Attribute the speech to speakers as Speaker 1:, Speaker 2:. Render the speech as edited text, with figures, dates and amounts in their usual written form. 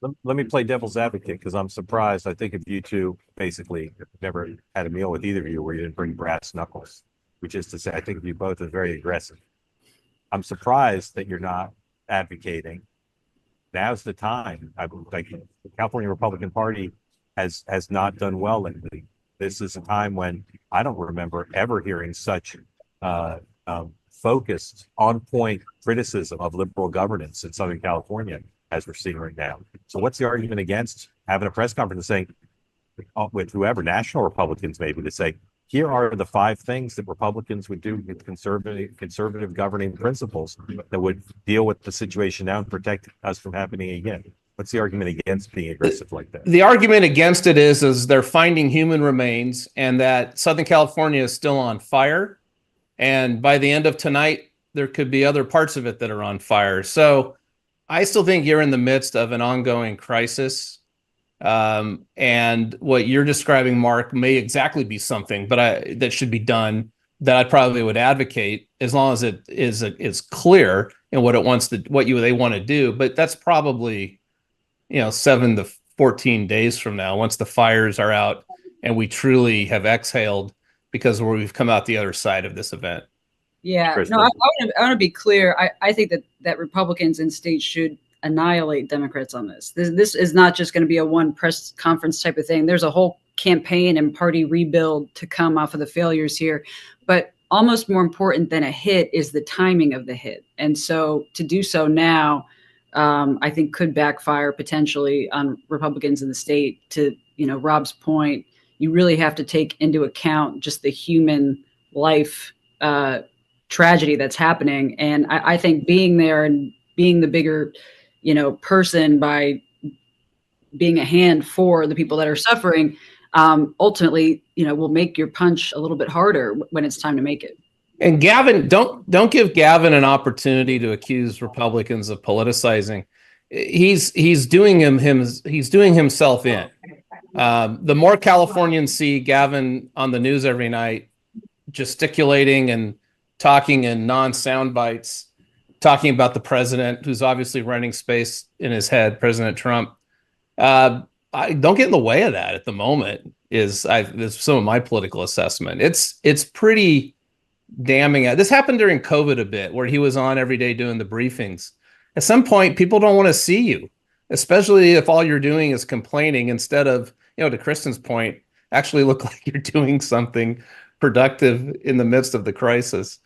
Speaker 1: let me play devil's advocate because I'm surprised. I think of you two basically never had a meal with either of you where you didn't bring brass knuckles, which is to say, I think of you both as very aggressive. I'm surprised that you're not advocating. Now's the time. I like the California Republican Party has not done well lately. This is a time when I don't remember ever hearing such focused, on point criticism of liberal governance in Southern California as we're seeing right now. So, what's the argument against having a press conference and saying, with whoever, national Republicans maybe, to say, here are the five things that Republicans would do with conservative governing principles that would deal with the situation now and protect us from happening again. What's the argument against being aggressive like that?
Speaker 2: The argument against it is they're finding human remains and that Southern California is still on fire. And by the end of tonight, there could be other parts of it that are on fire. So I still think you're in the midst of an ongoing crisis. And what you're describing, Mark, may exactly be something, that should be done, that I probably would advocate, as long as it is clear in what they want to do. But that's probably 7 to 14 days from now, once the fires are out and we truly have exhaled because we've come out the other side of this event.
Speaker 3: Yeah, no, I want to be clear. I think that Republicans in states should annihilate Democrats on this. This is not just going to be a one press conference type of thing. There's a whole campaign and party rebuild to come off of the failures here. But almost more important than a hit is the timing of the hit. And so to do so now, I think could backfire potentially on Republicans in the state. To Rob's point, you really have to take into account just the human life tragedy that's happening. And I think being there and being the bigger, person by being a hand for the people that are suffering, ultimately, will make your punch a little bit harder when it's time to make it.
Speaker 2: And Gavin, don't give Gavin an opportunity to accuse Republicans of politicizing. He's doing himself in. The more Californians see Gavin on the news every night, gesticulating and talking in non-sound bites, talking about the president, who's obviously running space in his head, President Trump. Don't get in the way of that at the moment. Is some of my political assessment. It's pretty damning. This happened during COVID a bit, where he was on every day doing the briefings. At some point, people don't want to see you, especially if all you're doing is complaining instead of, to Kristen's point, actually look like you're doing something productive in the midst of the crisis.